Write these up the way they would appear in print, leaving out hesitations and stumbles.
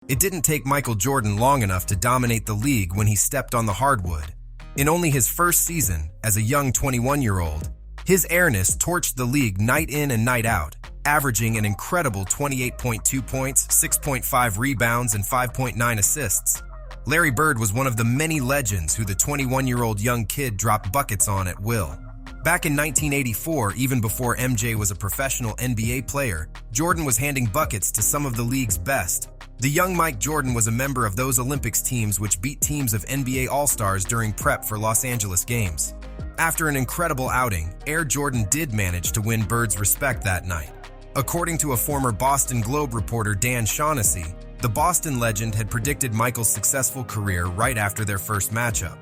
It didn't take Michael Jordan long enough to dominate the league when he stepped on the hardwood. In only his first season, as a young 21-year-old, his airness torched the league night in and night out, averaging an incredible 28.2 points, 6.5 rebounds, and 5.9 assists. Larry Bird was one of the many legends who the 21-year-old young kid dropped buckets on at will. Back in 1984, even before MJ was a professional NBA player, Jordan was handing buckets to some of the league's best. The young Mike Jordan was a member of those Olympics teams which beat teams of NBA All-Stars during prep for Los Angeles games. After an incredible outing, Air Jordan did manage to win Bird's respect that night. According to a former Boston Globe reporter, Dan Shaughnessy, the Boston legend had predicted Michael's successful career right after their first matchup.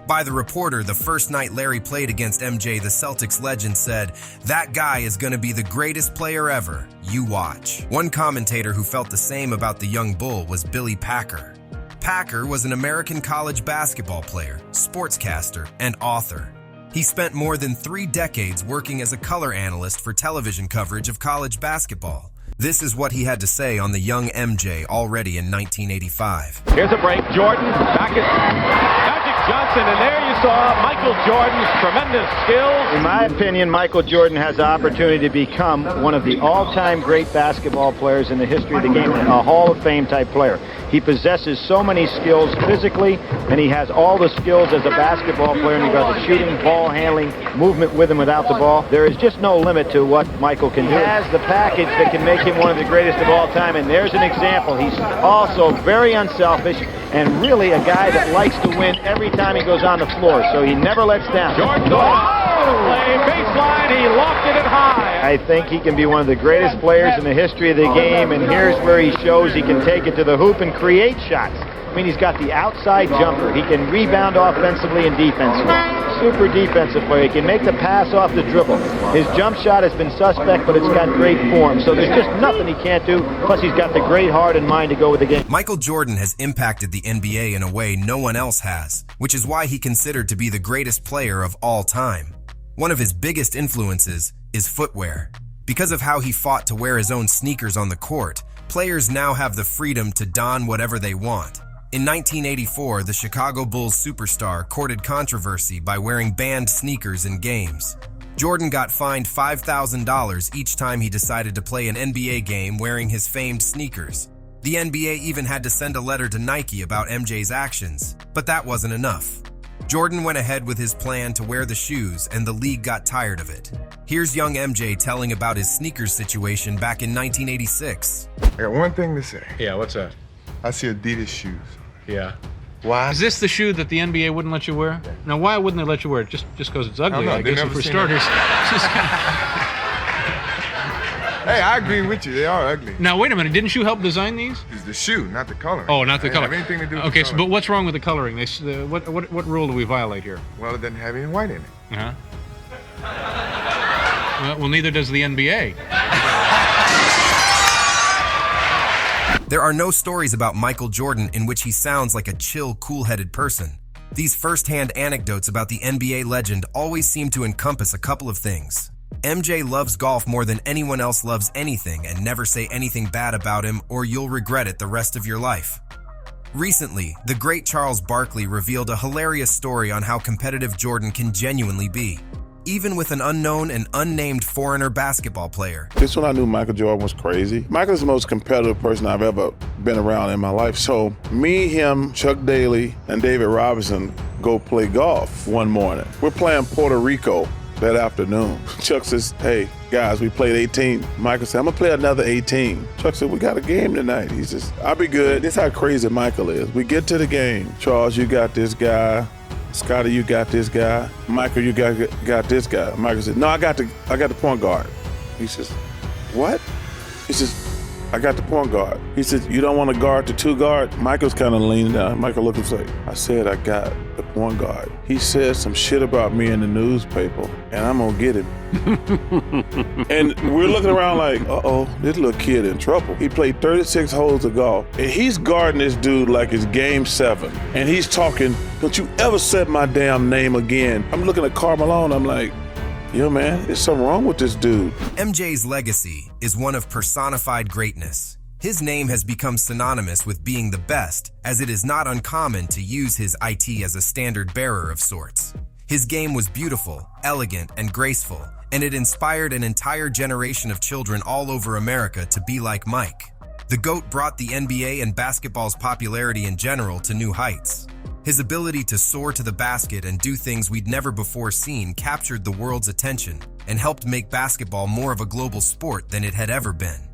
By the reporter, the first night Larry played against MJ, the Celtics legend said, "That guy is going to be the greatest player ever. You watch." One commentator who felt the same about the young bull was Billy Packer. Packer was an American college basketball player, sportscaster, and author. He spent more than 3 decades working as a color analyst for television coverage of college basketball. This is what he had to say on the young MJ already in 1985. Here's a break. Jordan back at Magic Johnson, and there you saw Michael Jordan's tremendous skills. In my opinion, Michael Jordan has the opportunity to become one of the all-time great basketball players in the history of the game, a Hall of Fame type player. He possesses so many skills physically, and he has all the skills as a basketball player in regards to shooting, ball handling, movement with and without the ball. There is just no limit to what Michael can do. He has the package that can make him one of the greatest of all time, and there's an example. He's also very unselfish and really a guy that likes to win every time he goes on the floor, so he never lets down. Jordan play baseline, he lofted it high. I think he can be one of the greatest players in the history of the game, and here's where he shows he can take it to the hoop and create shots. I mean, he's got the outside jumper. He can rebound offensively and defensively. Super defensive player. He can make the pass off the dribble. His jump shot has been suspect, but it's got great form. So there's just nothing he can't do. Plus, he's got the great heart and mind to go with the game. Michael Jordan has impacted the NBA in a way no one else has, which is why he's considered to be the greatest player of all time. One of his biggest influences is footwear. Because of how he fought to wear his own sneakers on the court, players now have the freedom to don whatever they want. In 1984, the Chicago Bulls superstar courted controversy by wearing banned sneakers in games. Jordan got fined $5,000 each time he decided to play an NBA game wearing his famed sneakers. The NBA even had to send a letter to Nique about MJ's actions, but that wasn't enough. Jordan went ahead with his plan to wear the shoes, and the league got tired of it. Here's young MJ telling about his sneakers situation back in 1986. I got one thing to say. Yeah, what's that? I see Adidas shoes. Yeah. Why? Is this the shoe that the NBA wouldn't let you wear? Yeah. Now, why wouldn't they let you wear it? Just because it's ugly, I I guess, never for seen starters. Hey, I agree with you. They are ugly. Now, wait a minute. Didn't you help design these? It's the shoe, not the coloring. Oh, not the color. Have anything to do with okay, the so, color. but what's wrong with the coloring? What rule do we violate here? Well, it doesn't have any white in it. Uh-huh. Well, neither does the NBA. There are no stories about Michael Jordan in which he sounds like a chill, cool-headed person. These first-hand anecdotes about the NBA legend always seem to encompass a couple of things. MJ loves golf more than anyone else loves anything, and never say anything bad about him or you'll regret it the rest of your life. Recently, the great Charles Barkley revealed a hilarious story on how competitive Jordan can genuinely be, even with an unknown and unnamed foreigner basketball player. This when I knew Michael Jordan was crazy. Michael's the most competitive person I've ever been around in my life. So me, him, Chuck Daly, and David Robinson go play golf one morning. We're playing Puerto Rico that afternoon. Chuck says, "Hey, guys, we played 18. Michael said, "I'm gonna play another 18. Chuck said, "We got a game tonight." He says, "I'll be good." This is how crazy Michael is. We get to the game. Charles, you got this guy. Scotty, you got this guy. Michael, you got this guy. Michael said, "No, I got the point guard." He says, "What?" He says, "I got the point guard." He says, "You don't want to guard the two guard?" Michael's kind of leaning down. Michael looked and said, "I said I got the point guard." He said some shit about me in the newspaper, and I'm gonna get him. And we're looking around like, uh-oh, this little kid in trouble. He played 36 holes of golf, and he's guarding this dude like it's game 7. And he's talking, "Don't you ever say my damn name again." I'm looking at Karl Malone, I'm like, yo, man, there's something wrong with this dude. MJ's legacy is one of personified greatness. His name has become synonymous with being the best, as it is not uncommon to use his IT as a standard bearer of sorts. His game was beautiful, elegant, and graceful, and it inspired an entire generation of children all over America to be like Mike. The GOAT brought the NBA and basketball's popularity in general to new heights. His ability to soar to the basket and do things we'd never before seen captured the world's attention and helped make basketball more of a global sport than it had ever been.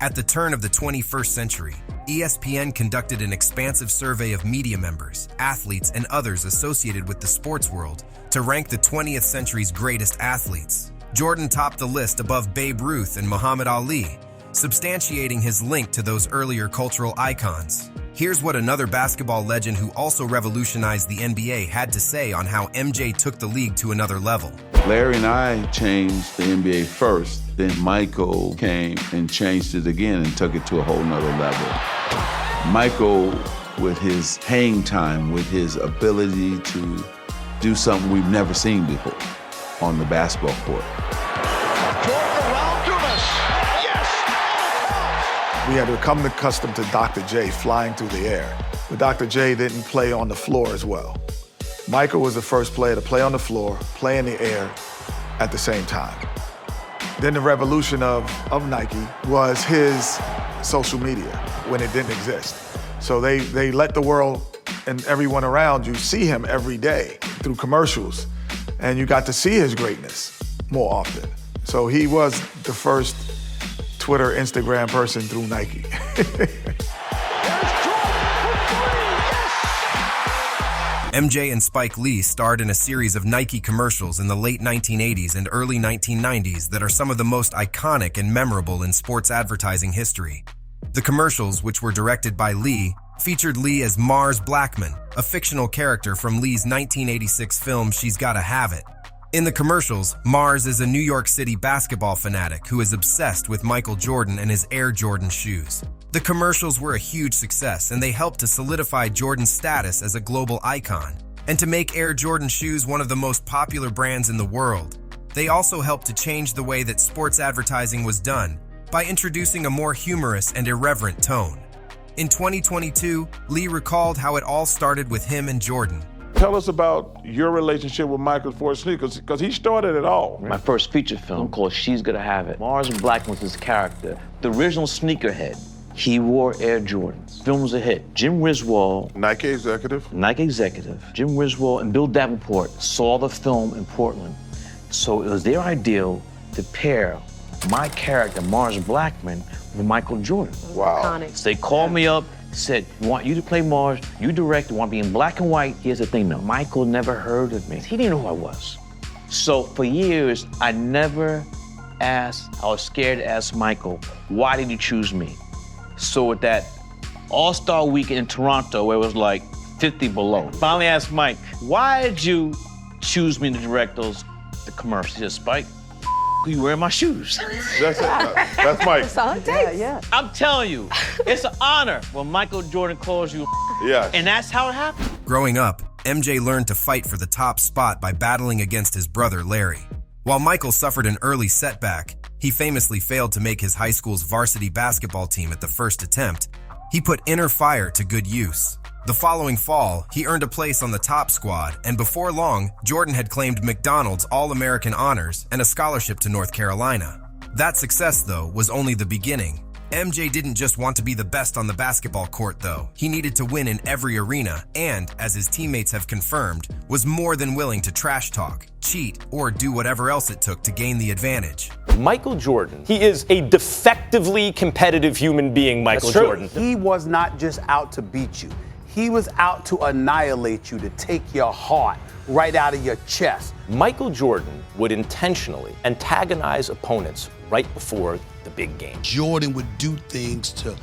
At the turn of the 21st century, ESPN conducted an expansive survey of media members, athletes, and others associated with the sports world to rank the 20th century's greatest athletes. Jordan topped the list above Babe Ruth and Muhammad Ali, substantiating his link to those earlier cultural icons. Here's what another basketball legend who also revolutionized the NBA had to say on how MJ took the league to another level. Larry and I changed the NBA first. Then Michael came and changed it again and took it to a whole nother level. Michael, with his hang time, with his ability to do something we've never seen before on the basketball court. Jordan around Dumas. Yes! We had become accustomed to Dr. J flying through the air, but Dr. J didn't play on the floor as well. Michael was the first player to play on the floor, play in the air at the same time. Then the revolution of Nike was his social media when it didn't exist. So they let the world and everyone around you see him every day through commercials, and you got to see his greatness more often. So he was the first Twitter, Instagram person through Nike. MJ and Spike Lee starred in a series of Nike commercials in the late 1980s and early 1990s that are some of the most iconic and memorable in sports advertising history. The commercials, which were directed by Lee, featured Lee as Mars Blackman, a fictional character from Lee's 1986 film She's Gotta Have It. In the commercials, Mars is a New York City basketball fanatic who is obsessed with Michael Jordan and his Air Jordan shoes. The commercials were a huge success, and they helped to solidify Jordan's status as a global icon, and to make Air Jordan shoes one of the most popular brands in the world. They also helped to change the way that sports advertising was done by introducing a more humorous and irreverent tone. In 2022, Lee recalled how it all started with him and Jordan. Tell us about your relationship with Michael for sneakers, because he started it all. My first feature film called She's Gotta Have It. Mars Blackman was his character, the original sneakerhead. He wore Air Jordans. Film was a hit. Jim Riswall, Nike executive, Jim Riswall and Bill Davenport saw the film in Portland. So it was their ideal to pair my character, Mars Blackman, with Michael Jordan. Wow. Iconic. So they called me up, said, we want you to play Mars, you direct, we want to be in black and white. Here's the thing though, Michael never heard of me. He didn't know who I was. So for years, I never asked, I was scared to ask Michael, why did you choose me? So at that All-Star Weekend in Toronto, where it was like 50 below, finally asked Mike, why did you choose me to direct the commercials? He said, Spike, you wearing my shoes. That's Mike. That's all it takes. Yeah. I'm telling you, it's an honor when Michael Jordan calls you. Yeah. And that's how it happened. Growing up, MJ learned to fight for the top spot by battling against his brother Larry. While Michael suffered an early setback, he famously failed to make his high school's varsity basketball team at the first attempt. He put inner fire to good use. The following fall, he earned a place on the top squad, and before long, Jordan had claimed McDonald's All-American honors and a scholarship to North Carolina. That success, though, was only the beginning. MJ didn't just want to be the best on the basketball court, though. He needed to win in every arena and, as his teammates have confirmed, was more than willing to trash talk, cheat, or do whatever else it took to gain the advantage. Michael Jordan, he is a defectively competitive human being, Michael Jordan. He was not just out to beat you. He was out to annihilate you, to take your heart right out of your chest. Michael Jordan would intentionally antagonize opponents right before the big game. Jordan would do things to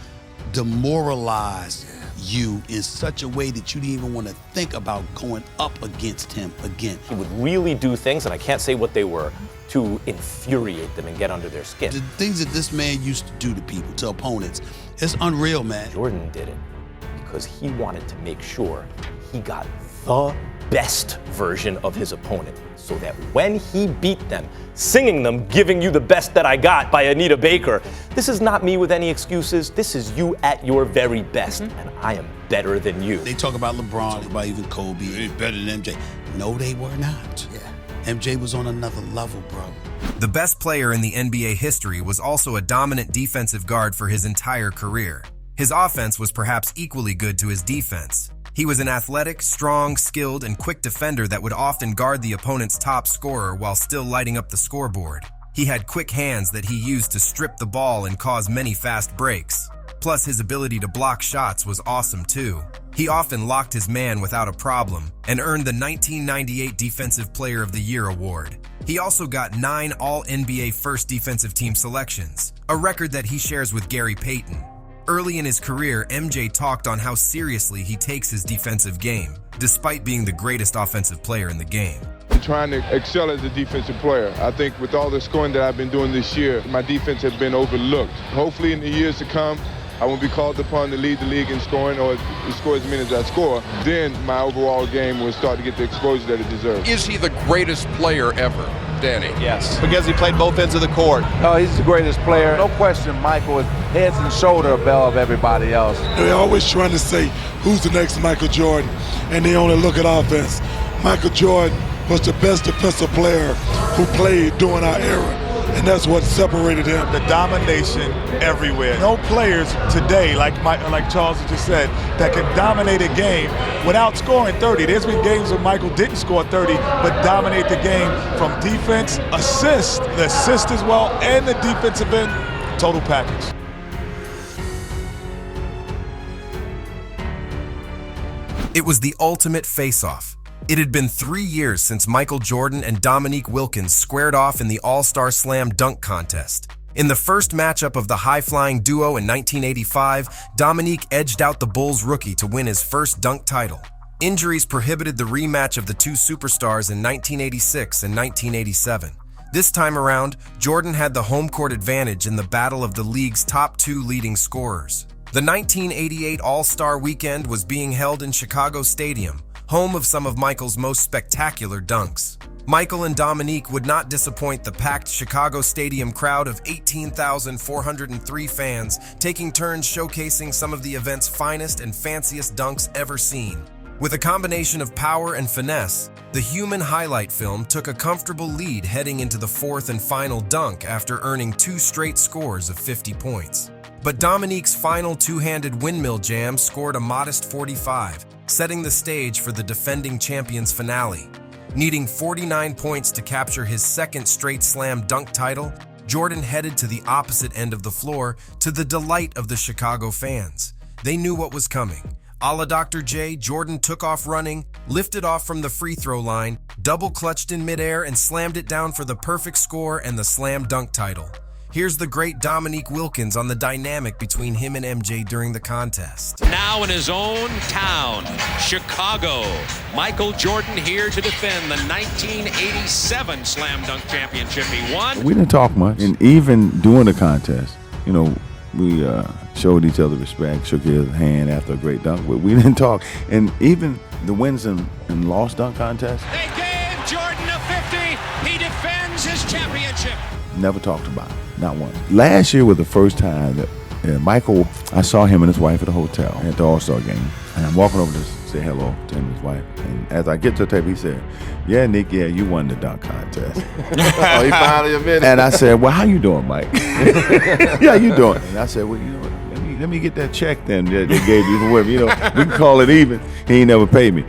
demoralize you in such a way that you didn't even want to think about going up against him again. He would really do things, and I can't say what they were, to infuriate them and get under their skin. The things that this man used to do to people, to opponents, it's unreal, man. Jordan did it because he wanted to make sure he got the best version of his opponent, so that when he beat them, singing them, Giving You the Best That I Got by Anita Baker, this is not me with any excuses. This is you at your very best, and I am better than you. They talk about LeBron, talk about even Kobe, he's better than MJ. No, they were not. Yeah. MJ was on another level, bro. The best player in the NBA history was also a dominant defensive guard for his entire career. His offense was perhaps equally good to his defense. He was an athletic, strong, skilled, and quick defender that would often guard the opponent's top scorer while still lighting up the scoreboard. He had quick hands that he used to strip the ball and cause many fast breaks. Plus, his ability to block shots was awesome too. He often locked his man without a problem and earned the 1998 Defensive Player of the Year award. He also got 9 All-NBA First Defensive Team selections, a record that he shares with Gary Payton. Early in his career, MJ talked on how seriously he takes his defensive game, despite being the greatest offensive player in the game. I'm trying to excel as a defensive player. I think with all the scoring that I've been doing this year, my defense has been overlooked. Hopefully in the years to come, I won't be called upon to lead the league in scoring or score as many as I score. Then my overall game will start to get the exposure that it deserves. Is he the greatest player ever, Danny? Yes. Because he played both ends of the court. Oh, he's the greatest player. No question, Michael is heads and shoulders above everybody else. They're always trying to say, who's the next Michael Jordan? And they only look at offense. Michael Jordan was the best defensive player who played during our era. And that's what separated him. The domination everywhere. No players today, like Charles just said, that can dominate a game without scoring 30. There's been games where Michael didn't score 30, but dominate the game from defense, the assist as well, and the defensive end, total package. It was the ultimate face-off. It had been 3 years since Michael Jordan and Dominique Wilkins squared off in the All-Star Slam Dunk Contest. In the first matchup of the high-flying duo in 1985, Dominique edged out the Bulls rookie to win his first dunk title. Injuries prohibited the rematch of the two superstars in 1986 and 1987. This time around, Jordan had the home court advantage in the battle of the league's top 2 leading scorers. The 1988 All-Star Weekend was being held in Chicago Stadium, home of some of Michael's most spectacular dunks. Michael and Dominique would not disappoint the packed Chicago Stadium crowd of 18,403 fans, taking turns showcasing some of the event's finest and fanciest dunks ever seen. With a combination of power and finesse, the human highlight film took a comfortable lead heading into the fourth and final dunk after earning 2 straight scores of 50 points. But Dominique's final two-handed windmill jam scored a modest 45, setting the stage for the defending champions finale. Needing 49 points to capture his second straight slam dunk title, Jordan headed to the opposite end of the floor to the delight of the Chicago fans. They knew what was coming. A la Dr. J, Jordan took off running, lifted off from the free throw line, double-clutched in midair, and slammed it down for the perfect score and the slam dunk title. Here's the great Dominique Wilkins on the dynamic between him and MJ during the contest. Now in his own town, Chicago, Michael Jordan here to defend the 1987 Slam Dunk Championship he won. We didn't talk much, and even during the contest, you know, we showed each other respect, shook his hand after a great dunk, but we didn't talk. And even the wins and loss dunk contest, They gave Jordan a 50. He defends his championship. never talked about it, not once. Last year was the first time that Michael, I saw him and his wife at a hotel at the All-Star game, and I'm walking over to say hello to him and his wife, and as I get to the table, he said, "Yeah, Nick, yeah, you won the dunk contest." Oh, he finally admitted. And I said, "Well, how you doing, Mike?" "Yeah, you doing?" And I said, "Well, you know what? Let me get that check then that they gave you for whatever. You know, we can call it even. He ain't never paid me."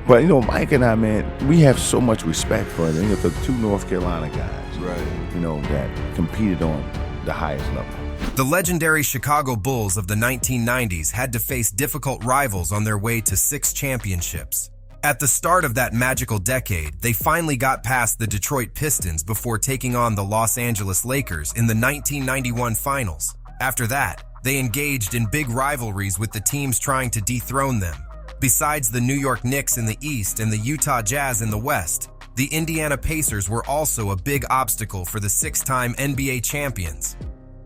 But you know, Mike and I, man, we have so much respect for them. You know, for the 2 North Carolina guys, Right. You know, that competed on the highest level. The legendary Chicago Bulls of the 1990s had to face difficult rivals on their way to 6 championships. At the start of that magical decade, they finally got past the Detroit Pistons before taking on the Los Angeles Lakers in the 1991 finals. After that, they engaged in big rivalries with the teams trying to dethrone them. Besides the New York Knicks in the East and the Utah Jazz in the West, the Indiana Pacers were also a big obstacle for the 6-time NBA champions.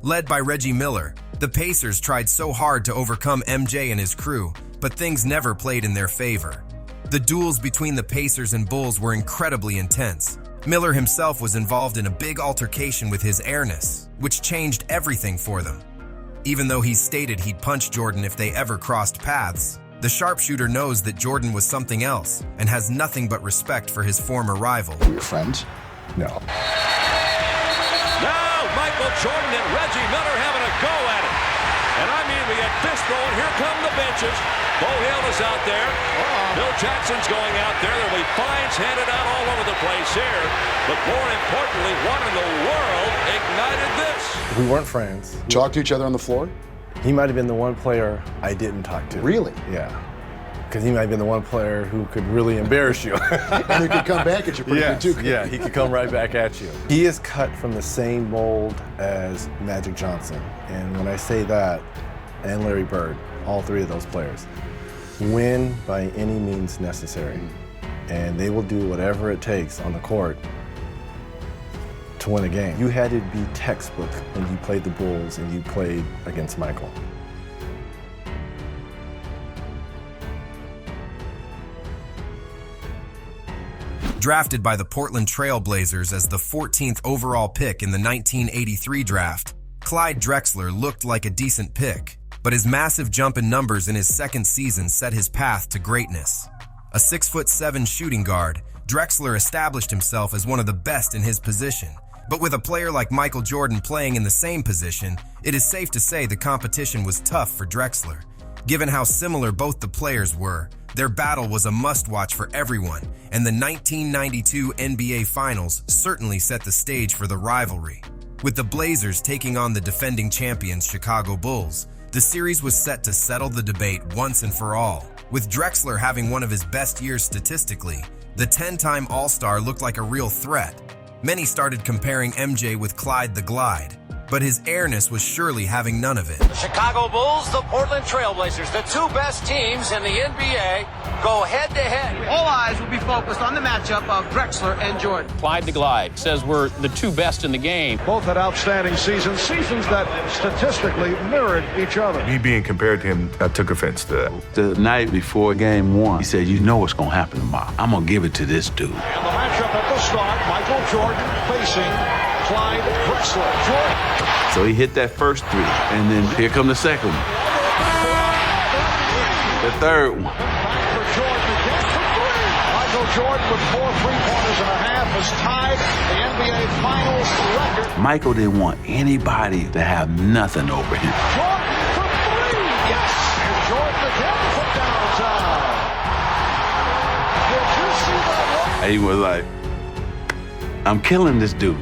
Led by Reggie Miller, the Pacers tried so hard to overcome MJ and his crew, but things never played in their favor. The duels between the Pacers and Bulls were incredibly intense. Miller himself was involved in a big altercation with his airness, which changed everything for them. Even though he stated he'd punch Jordan if they ever crossed paths, the sharpshooter knows that Jordan was something else and has nothing but respect for his former rival. Your friends? No. Now Michael Jordan and Reggie Miller having a go at it. And I mean, we get fist rolling. Here come the benches. Bo Hill is out there. Bill Jackson's going out there. There'll be fines handed out all over the place here. But more importantly, what in the world ignited this? We weren't friends. Talk to each other on the floor? He might have been the one player I didn't talk to. Really? Yeah. Because he might have been the one player who could really embarrass you. And he could come back at you pretty good too. Yeah, he could come right back at you. He is cut from the same mold as Magic Johnson. And when I say that, and Larry Bird, all three of those players, win by any means necessary. And they will do whatever it takes on the court to win a game. You had to be textbook when you played the Bulls and you played against Michael. Drafted by the Portland Trail Blazers as the 14th overall pick in the 1983 draft, Clyde Drexler looked like a decent pick, but his massive jump in numbers in his second season set his path to greatness. A 6'7" shooting guard, Drexler established himself as one of the best in his position. But with a player like Michael Jordan playing in the same position, it is safe to say the competition was tough for Drexler. Given how similar both the players were, their battle was a must-watch for everyone, and the 1992 NBA Finals certainly set the stage for the rivalry. With the Blazers taking on the defending champions Chicago Bulls, the series was set to settle the debate once and for all. With Drexler having one of his best years statistically, the 10-time All-Star looked like a real threat. Many started comparing MJ with Clyde the Glide, but his airness was surely having none of it. The Chicago Bulls, the Portland Trail Blazers, the two best teams in the NBA, go head-to-head. All eyes will be focused on the matchup of Drexler and Jordan. Clyde the Glide says we're the two best in the game. Both had outstanding seasons that statistically mirrored each other. Me being compared to him, I took offense to that. The night before game one, he said, you know what's going to happen tomorrow. I'm going to give it to this dude. And the matchup at the start, Michael Jordan facing Clyde Drexler. Jordan. So he hit that first three, and then here come the second one. The third one. Michael Jordan with 4 3-pointers and a half has tied the NBA Finals record. Michael didn't want anybody to have nothing over him. Jordan for 3. Yes. And Jordan again put down time. Did you see that one? He was like, I'm killing this dude.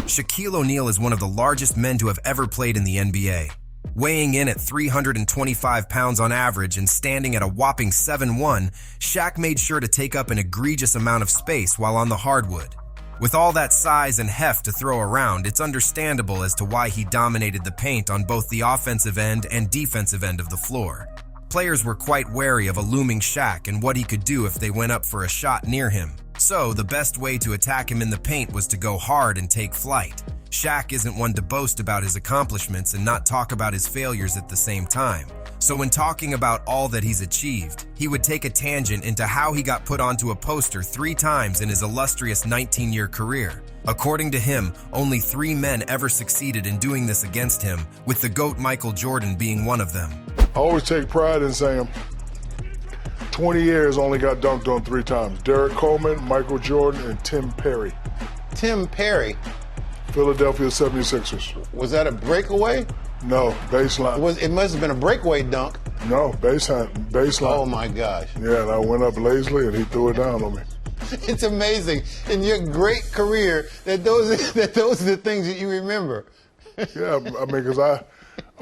Shaquille O'Neal is one of the largest men to have ever played in the NBA. Weighing in at 325 pounds on average and standing at a whopping 7'1", Shaq made sure to take up an egregious amount of space while on the hardwood. With all that size and heft to throw around, it's understandable as to why he dominated the paint on both the offensive end and defensive end of the floor. Players were quite wary of a looming Shaq and what he could do if they went up for a shot near him. So, the best way to attack him in the paint was to go hard and take flight. Shaq isn't one to boast about his accomplishments and not talk about his failures at the same time. So when talking about all that he's achieved, he would take a tangent into how he got put onto a poster 3 times in his illustrious 19-year career. According to him, only 3 men ever succeeded in doing this against him, with the GOAT Michael Jordan being one of them. I always take pride in saying 20 years only got dunked on 3 times. Derek Coleman, Michael Jordan, and Tim Perry. Tim Perry. Philadelphia 76ers. Was that a breakaway? No, baseline. It must have been a breakaway dunk. No, baseline. Oh my gosh. Yeah, and I went up lazily and he threw it down on me. It's amazing in your great career that those are the things that you remember. Yeah, I mean, because I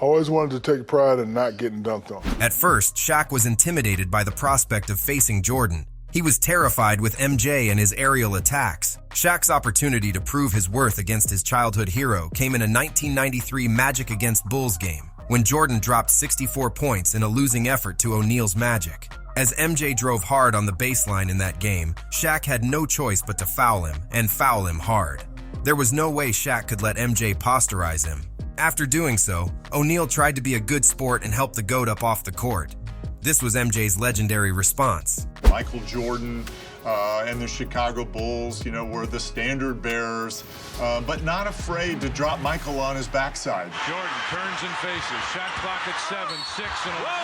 always wanted to take pride in not getting dunked on. At first, Shaq was intimidated by the prospect of facing Jordan. He was terrified with MJ and his aerial attacks. Shaq's opportunity to prove his worth against his childhood hero came in a 1993 Magic against Bulls game, when Jordan dropped 64 points in a losing effort to O'Neal's Magic. As MJ drove hard on the baseline in that game, Shaq had no choice but to foul him, and foul him hard. There was no way Shaq could let MJ posterize him. After doing so, O'Neal tried to be a good sport and help the GOAT up off the court. This was MJ's legendary response. Michael Jordan and the Chicago Bulls, were the standard bearers, but not afraid to drop Michael on his backside. Jordan turns and faces. Shot clock at 7, 6, and a... Whoa!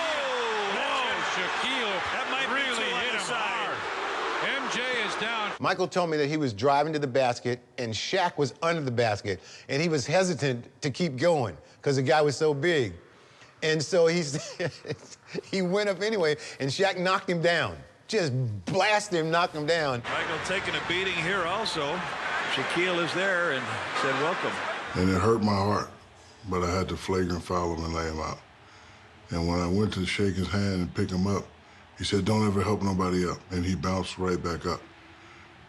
Shaquille, that might really hit him hard. MJ is down. Michael told me that he was driving to the basket and Shaq was under the basket, and he was hesitant to keep going because the guy was so big. And so he went up anyway, and Shaq knocked him down. Just blasted him, knocked him down. Michael taking a beating here also. Shaquille is there and said, welcome. And it hurt my heart, but I had to flagrant foul him and lay him out. And when I went to shake his hand and pick him up, he said, don't ever help nobody up. And he bounced right back up.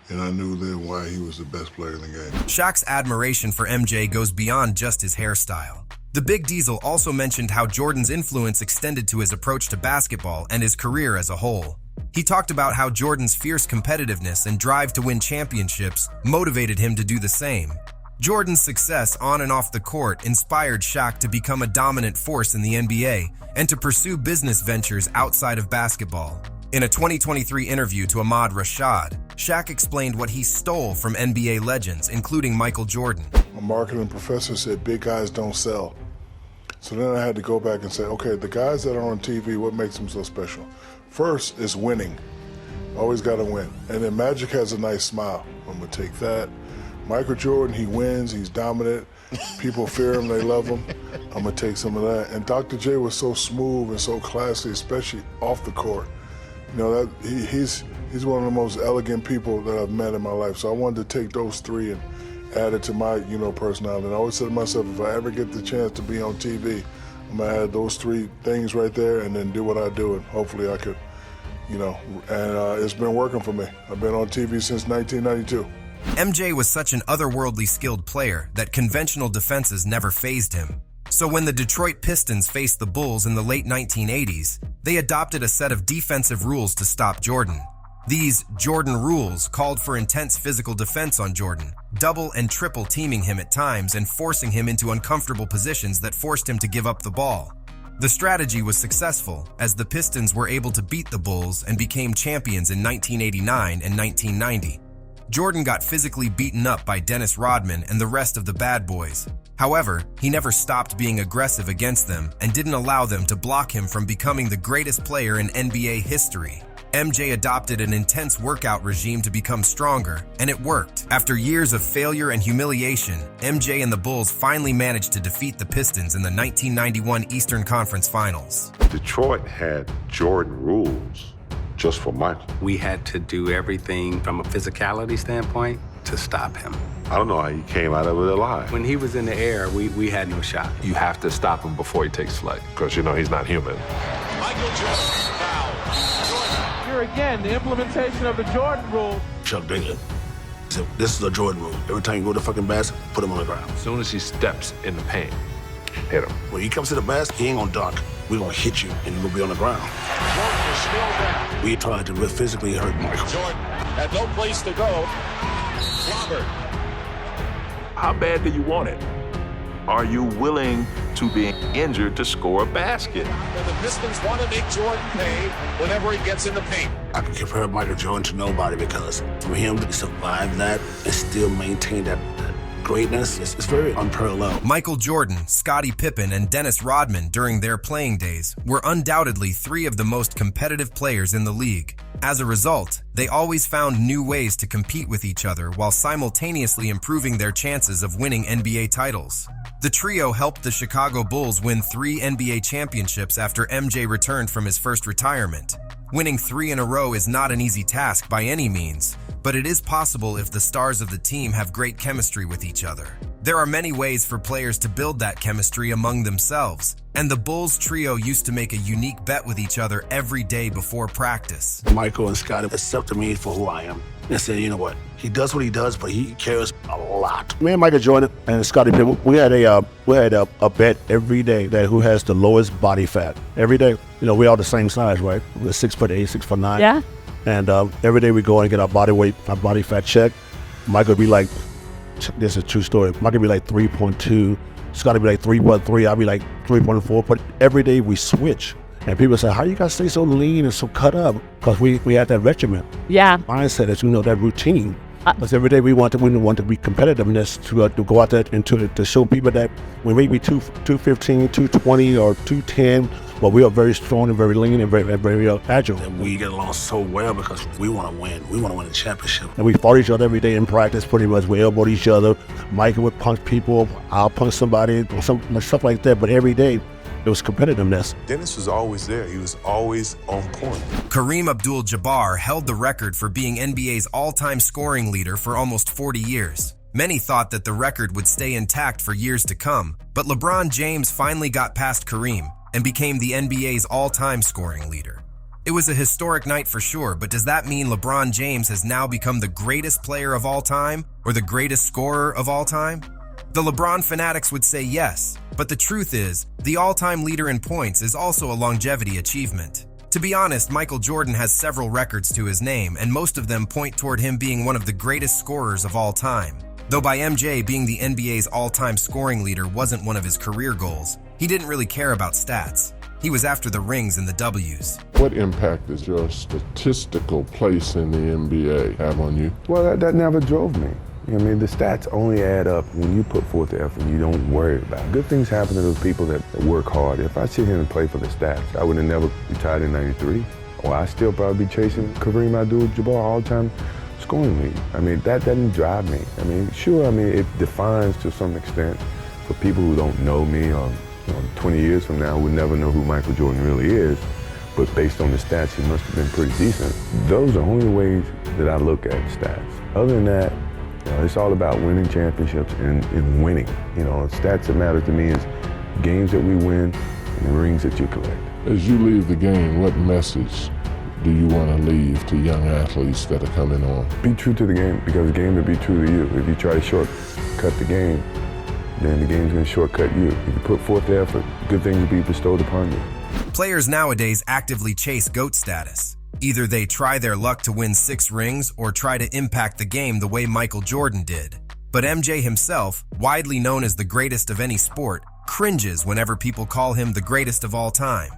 And I knew then why he was the best player in the game. Shaq's admiration for MJ goes beyond just his hairstyle. The Big Diesel also mentioned how Jordan's influence extended to his approach to basketball and his career as a whole. He talked about how Jordan's fierce competitiveness and drive to win championships motivated him to do the same. Jordan's success on and off the court inspired Shaq to become a dominant force in the NBA and to pursue business ventures outside of basketball. In a 2023 interview to Ahmad Rashad, Shaq explained what he stole from NBA legends, including Michael Jordan. A marketing professor said big guys don't sell. So then I had to go back and say, okay, the guys that are on TV, what makes them so special? First is winning. Always got to win. And then Magic has a nice smile. I'm going to take that. Michael Jordan, he wins, he's dominant. People fear him, they love him. I'm going to take some of that. And Dr. J was so smooth and so classy, especially off the court. He's one of the most elegant people that I've met in my life. So I wanted to take those three and add it to my, personality. And I always said to myself, if I ever get the chance to be on TV, I'm going to add those three things right there and then do what I do. And hopefully I could, and it's been working for me. I've been on TV since 1992. MJ was such an otherworldly skilled player that conventional defenses never fazed him. So when the Detroit Pistons faced the Bulls in the late 1980s, they adopted a set of defensive rules to stop Jordan. These Jordan rules called for intense physical defense on Jordan, double and triple teaming him at times and forcing him into uncomfortable positions that forced him to give up the ball. The strategy was successful, as the Pistons were able to beat the Bulls and became champions in 1989 and 1990. Jordan got physically beaten up by Dennis Rodman and the rest of the bad boys. However, he never stopped being aggressive against them and didn't allow them to block him from becoming the greatest player in NBA history. MJ adopted an intense workout regime to become stronger, and it worked. After years of failure and humiliation, MJ and the Bulls finally managed to defeat the Pistons in the 1991 Eastern Conference Finals. Detroit had Jordan rules just for Michael. We had to do everything from a physicality standpoint to stop him. I don't know how he came out of it alive. When he was in the air, we had no shot. You have to stop him before he takes flight, because he's not human. Michael Jordan foul. Here again, the implementation of the Jordan rule. Chuck Daly said, this is a Jordan rule. Every time you go to the fucking basket, put him on the ground. As soon as he steps in the paint, hit him. When he comes to the basket, he ain't gonna dunk. We're gonna hit you, and you're gonna be on the ground. Jordan is still down. We tried to physically hurt Michael. Jordan had no place to go. Robert. How bad do you want it? Are you willing to be injured to score a basket? And the Pistons want to make Jordan pay whenever he gets in the paint. I can compare Michael Jordan to nobody, because for him to survive that and still maintain that greatness, it's very unparalleled. Michael Jordan, Scottie Pippen, and Dennis Rodman during their playing days were undoubtedly three of the most competitive players in the league. As a result, they always found new ways to compete with each other while simultaneously improving their chances of winning NBA titles. The trio helped the Chicago Bulls win 3 NBA championships after MJ returned from his first retirement. Winning 3 in a row is not an easy task by any means, but it is possible if the stars of the team have great chemistry with each other. There are many ways for players to build that chemistry among themselves, and the Bulls trio used to make a unique bet with each other every day before practice. Michael and Scottie accepted me for who I am and said, you know what, he does what he does, but he cares a lot. Me and Michael Jordan and Scottie Pippen, we had a bet every day that who has the lowest body fat. Every day, we all the same size, right? We're 6'8", 6'9". Yeah. And every day we go and get our body weight, our body fat checked. Michael would be like, this is a true story. Michael would be like 3.2, Scotty be like 3.3, I'll be like 3.4, but every day we switch. And people say, how you guys stay so lean and so cut up? Because we had that regimen. Yeah. Mindset, as you know, that routine. Because every day we want to be competitiveness to go out there and to show people that we may be 215, 220, or 210, but we are very strong and very lean and very agile. And we get along so well because we want to win. We want to win a championship. And we fought each other every day in practice, pretty much. We elbowed each other. Michael would punch people. I'll punch somebody, or stuff like that. But every day, it was competitiveness. Dennis was always there. He was always on point. Kareem Abdul-Jabbar held the record for being NBA's all-time scoring leader for almost 40 years. Many thought that the record would stay intact for years to come, but LeBron James finally got past Kareem and became the NBA's all-time scoring leader. It was a historic night for sure, but does that mean LeBron James has now become the greatest player of all time or the greatest scorer of all time? The LeBron fanatics would say yes, but the truth is, the all-time leader in points is also a longevity achievement. To be honest, Michael Jordan has several records to his name, and most of them point toward him being one of the greatest scorers of all time. Though by MJ being the NBA's all-time scoring leader wasn't one of his career goals, he didn't really care about stats. He was after the rings and the W's. What impact does your statistical place in the NBA have on you? Well, that never drove me. I mean, the stats only add up when you put forth the effort and you don't worry about it. Good things happen to those people that work hard. If I sit here and play for the stats, I would have never retired in '93. Or I still probably be chasing Kareem Abdul-Jabbar all-time scoring lead. I mean, that doesn't drive me. I mean, sure, it defines to some extent for people who don't know me or 20 years from now would never know who Michael Jordan really is. But based on the stats, he must have been pretty decent. Those are the only ways that I look at stats. Other than that, it's all about winning championships and winning. Stats that matter to me is games that we win and the rings that you collect. As you leave the game, what message do you want to leave to young athletes that are coming on? Be true to the game, because the game will be true to you. If you try to shortcut the game, then the game's going to shortcut you. If you put forth the effort, good things will be bestowed upon you. Players nowadays actively chase GOAT status. Either they try their luck to win 6 rings or try to impact the game the way Michael Jordan did. But MJ himself, widely known as the greatest of any sport, cringes whenever people call him the greatest of all time.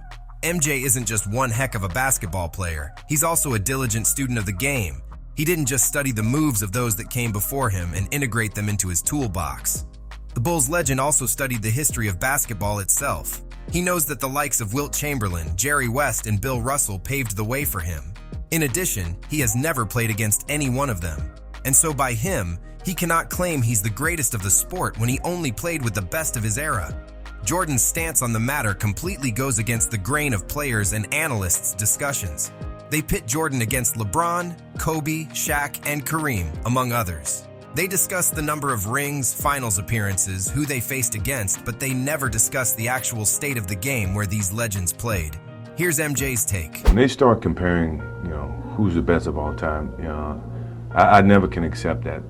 MJ isn't just one heck of a basketball player, he's also a diligent student of the game. He didn't just study the moves of those that came before him and integrate them into his toolbox. The Bulls legend also studied the history of basketball itself. He knows that the likes of Wilt Chamberlain, Jerry West, and Bill Russell paved the way for him. In addition, he has never played against any one of them. And so by him, he cannot claim he's the greatest of the sport when he only played with the best of his era. Jordan's stance on the matter completely goes against the grain of players' and analysts' discussions. They pit Jordan against LeBron, Kobe, Shaq, and Kareem, among others. They discuss the number of rings, finals appearances, who they faced against, but they never discuss the actual state of the game where these legends played. Here's MJ's take. When they start comparing, who's the best of all time, I never can accept that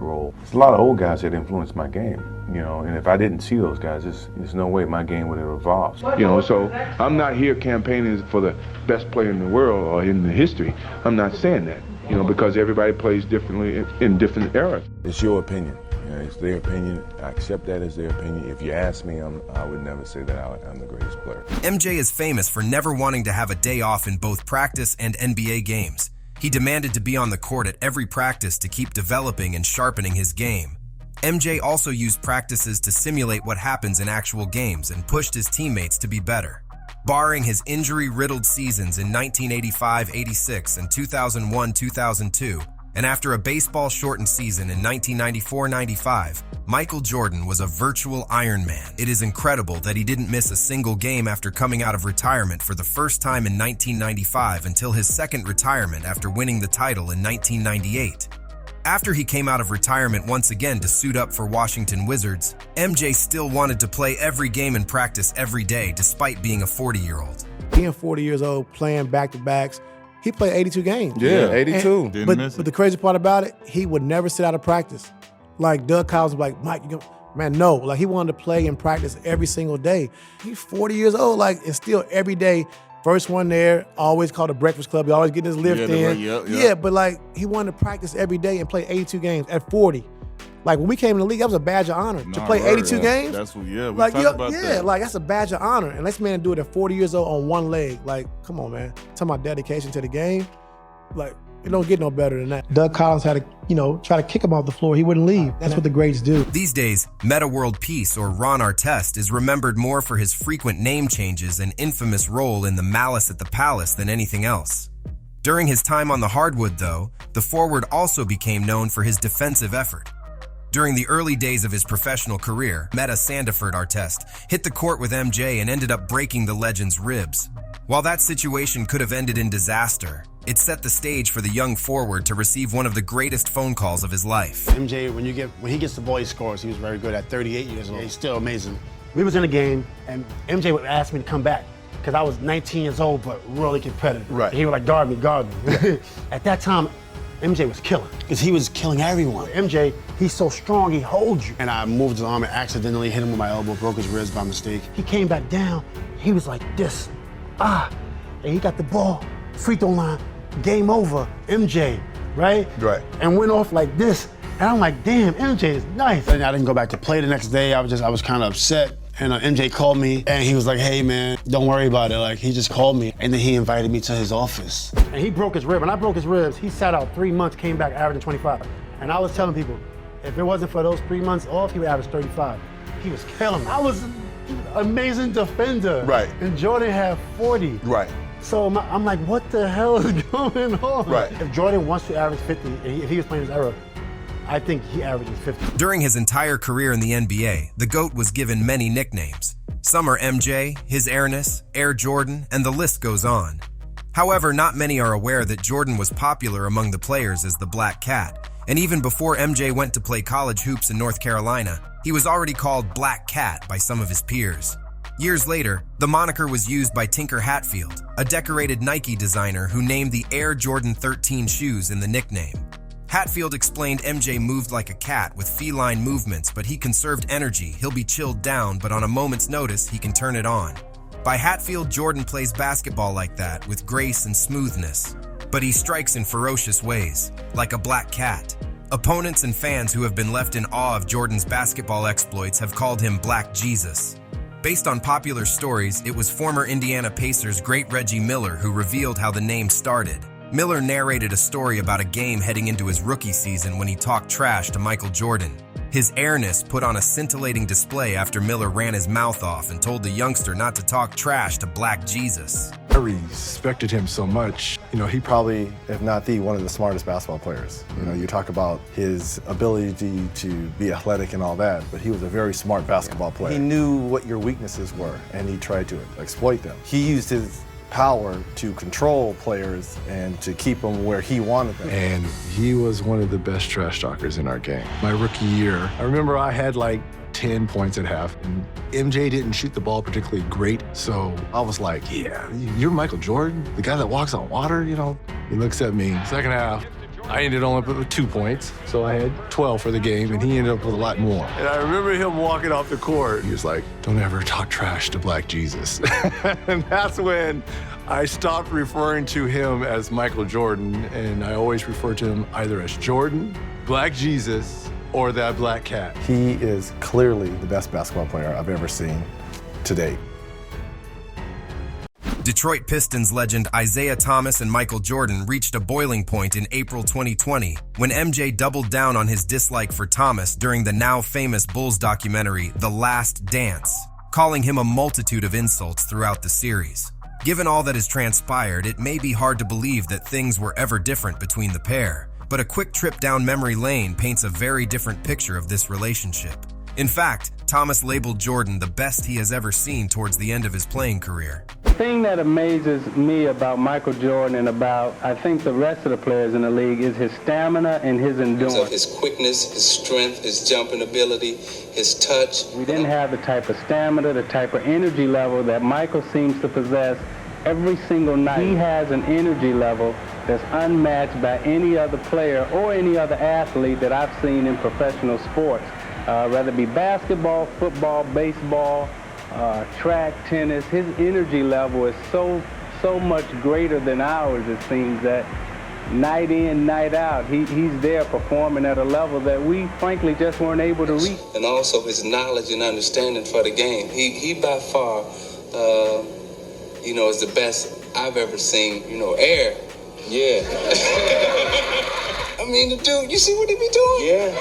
role. There's a lot of old guys that influenced my game, and if I didn't see those guys, there's no way my game would have evolved. So I'm not here campaigning for the best player in the world or in the history. I'm not saying that. Because everybody plays differently in different eras. It's your opinion. It's their opinion. I accept that as their opinion. If you ask me, I would never say that I'm the greatest player. MJ is famous for never wanting to have a day off in both practice and NBA games. He demanded to be on the court at every practice to keep developing and sharpening his game. MJ also used practices to simulate what happens in actual games and pushed his teammates to be better. Barring his injury-riddled seasons in 1985-86 and 2001-2002, and after a baseball-shortened season in 1994-95, Michael Jordan was a virtual Iron Man. It is incredible that he didn't miss a single game after coming out of retirement for the first time in 1995 until his second retirement after winning the title in 1998. After he came out of retirement once again to suit up for Washington Wizards, MJ still wanted to play every game and practice every day despite being a 40-year-old. Being 40 years old, playing back-to-backs, he played 82 games. Yeah, 82. But the crazy part about it, he would never sit out of practice. Like Doug Collins was like, Mike, man, no. Like he wanted to play and practice every single day. He's 40 years old, and still every day, first one there, always called the Breakfast Club. He always getting his lift in. Yeah, but he wanted to practice every day and play 82 games at 40. Like when we came in the league, that was a badge of honor to play 82 games. That's what, yeah, we like, talked about that. Like that's a badge of honor. And this man do it at 40 years old on one leg. Like, come on, man. Talking about dedication to the game. Like, it don't get no better than that. Doug Collins had to, try to kick him off the floor. He wouldn't leave. That's what the greats do. These days, Meta World Peace, or Ron Artest, is remembered more for his frequent name changes and infamous role in the Malice at the Palace than anything else. During his time on the hardwood, though, the forward also became known for his defensive effort. During the early days of his professional career, Meta Sandiford Artest hit the court with MJ and ended up breaking the legend's ribs. While that situation could have ended in disaster, it set the stage for the young forward to receive one of the greatest phone calls of his life. MJ, when he gets the ball, he scores. He was very good at 38 years old. He's still amazing. We was in a game, and MJ would ask me to come back because I was 19 years old, but really competitive. Right. And he would guard me. Yeah. At that time, MJ was killing. Because he was killing everyone. MJ, he's so strong, he holds you. And I moved his arm and accidentally hit him with my elbow, broke his ribs by mistake. He came back down, he was like this, and he got the ball, free throw line, game over, MJ, right? Right. And went off like this. And I'm like, damn, MJ is nice. And I didn't go back to play the next day. I was kind of upset. And MJ called me and he was like, hey man, don't worry about it. Like, he just called me and then he invited me to his office. And he broke his rib. When I broke his ribs, he sat out 3 months, came back averaging 25. And I was telling people, if it wasn't for those 3 months off, he would average 35. He was killing me. I was an amazing defender. Right. And Jordan had 40. Right. So I'm like, what the hell is going on? Right. If Jordan wants to average 50, if he was playing his era, I think he averages 50. During his entire career in the NBA, the GOAT was given many nicknames. Some are MJ, his Airness, Air Jordan, and the list goes on. However, not many are aware that Jordan was popular among the players as the Black Cat, and even before MJ went to play college hoops in North Carolina, he was already called Black Cat by some of his peers. Years later, the moniker was used by Tinker Hatfield, a decorated Nike designer who named the Air Jordan 13 shoes in the nickname. Hatfield explained MJ moved like a cat with feline movements, but he conserved energy. He'll be chilled down, but on a moment's notice, he can turn it on. By Hatfield, Jordan plays basketball like that, with grace and smoothness. But he strikes in ferocious ways, like a black cat. Opponents and fans who have been left in awe of Jordan's basketball exploits have called him Black Jesus. Based on popular stories, it was former Indiana Pacers great Reggie Miller who revealed how the name started. Miller narrated a story about a game heading into his rookie season when he talked trash to Michael Jordan. His airness put on a scintillating display after Miller ran his mouth off and told the youngster not to talk trash to Black Jesus. I respected him so much. He probably, if not one of the smartest basketball players. You talk about his ability to be athletic and all that, but he was a very smart basketball player. He knew what your weaknesses were, and he tried to exploit them. He used his power to control players and to keep them where he wanted them. And he was one of the best trash talkers in our game. My rookie year, I remember I had like 10 points at half, and MJ didn't shoot the ball particularly great, so I was like, yeah, you're Michael Jordan, the guy that walks on water, He looks at me, second half, I ended only up with 2 points, so I had 12 for the game, and he ended up with a lot more. And I remember him walking off the court. He was like, don't ever talk trash to Black Jesus. And that's when I stopped referring to him as Michael Jordan, and I always refer to him either as Jordan, Black Jesus, or that Black Cat. He is clearly the best basketball player I've ever seen to date. Detroit Pistons legend Isiah Thomas and Michael Jordan reached a boiling point in April 2020 when MJ doubled down on his dislike for Thomas during the now famous Bulls documentary The Last Dance, calling him a multitude of insults throughout the series. Given all that has transpired, it may be hard to believe that things were ever different between the pair, but a quick trip down memory lane paints a very different picture of this relationship. In fact, Thomas labeled Jordan the best he has ever seen towards the end of his playing career. The thing that amazes me about Michael Jordan and about, I think, the rest of the players in the league is his stamina and his endurance. Of his quickness, his strength, his jumping ability, his touch. We didn't have the type of stamina, the type of energy level that Michael seems to possess every single night. He has an energy level that's unmatched by any other player or any other athlete that I've seen in professional sports. Whether it be basketball, football, baseball, track, tennis, his energy level is so much greater than ours, it seems, that night in, night out. He's there performing at a level that we frankly just weren't able to reach. And also his knowledge and understanding for the game. He by far, is the best I've ever seen. Air. Yeah. I mean, the dude, you see what he be doing? Yeah.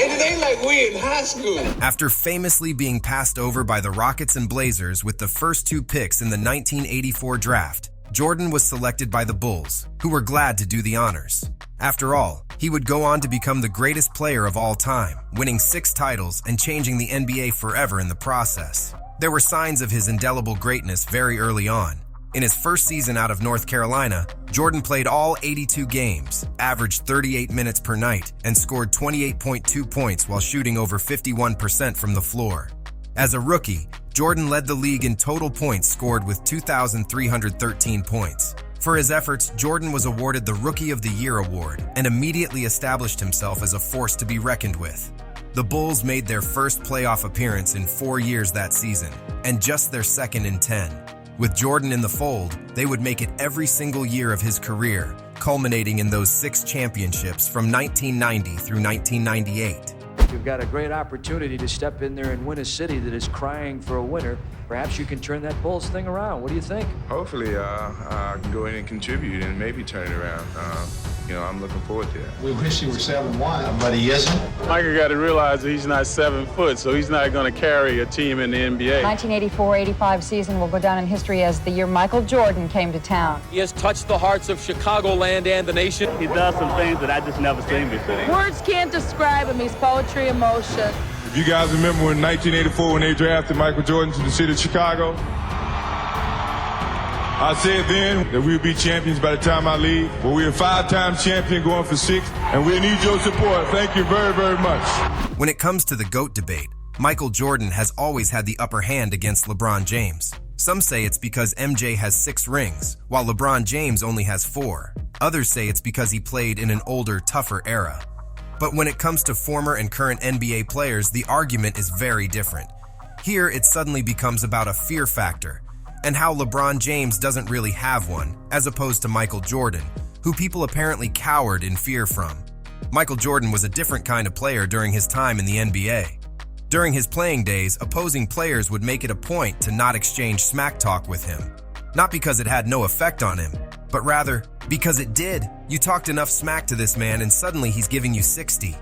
And it ain't like we in high school. After famously being passed over by the Rockets and Blazers with the first 2 picks in the 1984 draft, Jordan was selected by the Bulls, who were glad to do the honors. After all, he would go on to become the greatest player of all time, winning 6 titles and changing the NBA forever in the process. There were signs of his indelible greatness very early on. In his first season out of North Carolina, Jordan played all 82 games, averaged 38 minutes per night, and scored 28.2 points while shooting over 51% from the floor. As a rookie, Jordan led the league in total points scored with 2,313 points. For his efforts, Jordan was awarded the Rookie of the Year award and immediately established himself as a force to be reckoned with. The Bulls made their first playoff appearance in 4 years that season, and just their second in 10. With Jordan in the fold, they would make it every single year of his career, culminating in those 6 championships from 1990 through 1998. You've got a great opportunity to step in there and win a city that is crying for a winner. Perhaps you can turn that Bulls thing around. What do you think? Hopefully, I can go in and contribute and maybe turn it around. I'm looking forward to that. We wish he were 7'1", but he isn't. Michael got to realize that he's not 7 foot, so he's not going to carry a team in the NBA. 1984-85 season will go down in history as the year Michael Jordan came to town. He has touched the hearts of Chicagoland and the nation. He does some things that I just never seen before. Words can't describe him. He's poetry in motion. If you guys remember in 1984 when they drafted Michael Jordan to the city of Chicago, I said then that we would be champions by the time I leave. Well, we're a 5-time champion going for 6, and we need your support. Thank you very, very much. When it comes to the GOAT debate, Michael Jordan has always had the upper hand against LeBron James. Some say it's because MJ has 6 rings, while LeBron James only has 4. Others say it's because he played in an older, tougher era. But when it comes to former and current NBA players, the argument is very different. Here, it suddenly becomes about a fear factor, and how LeBron James doesn't really have one, as opposed to Michael Jordan, who people apparently cowered in fear from. Michael Jordan was a different kind of player during his time in the NBA. During his playing days, opposing players would make it a point to not exchange smack talk with him. Not because it had no effect on him, but rather because it did. You talked enough smack to this man and suddenly he's giving you 60.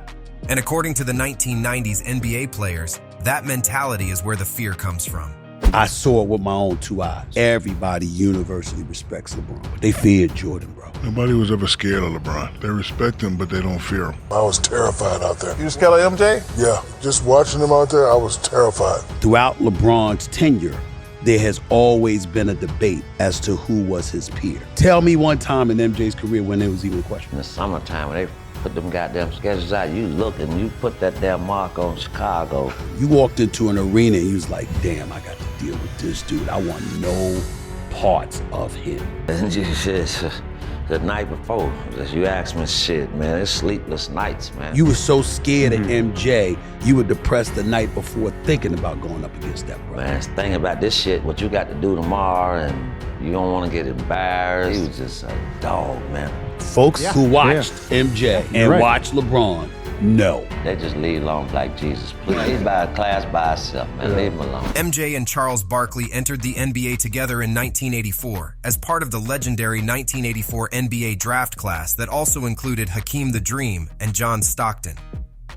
And according to the 1990s NBA players, that mentality is where the fear comes from. I saw it with my own 2 eyes. Everybody universally respects LeBron. They feared Jordan, bro. Nobody was ever scared of LeBron. They respect him, but they don't fear him. I was terrified out there. You was scared of MJ? Yeah, just watching him out there, I was terrified. Throughout LeBron's tenure, there has always been a debate as to who was his peer. Tell me one time in MJ's career when there was even a question. In the summertime, when they put them goddamn schedules out, you look and you put that damn mark on Chicago. You walked into an arena and you was like, damn, I got to deal with this dude. I want no parts of him. And you just, the night before, you asked me shit, man, it's sleepless nights, man. You were so scared of MJ, you were depressed the night before thinking about going up against that, bro. Man, think about this shit, what you got to do tomorrow, and you don't want to get embarrassed. He was just a dog, man. Folks who watched MJ and watched LeBron, no. They just leave alone like Jesus. Please, he's by a class by himself, man. Leave him alone. MJ and Charles Barkley entered the NBA together in 1984 as part of the legendary 1984 NBA draft class that also included Hakeem the Dream and John Stockton.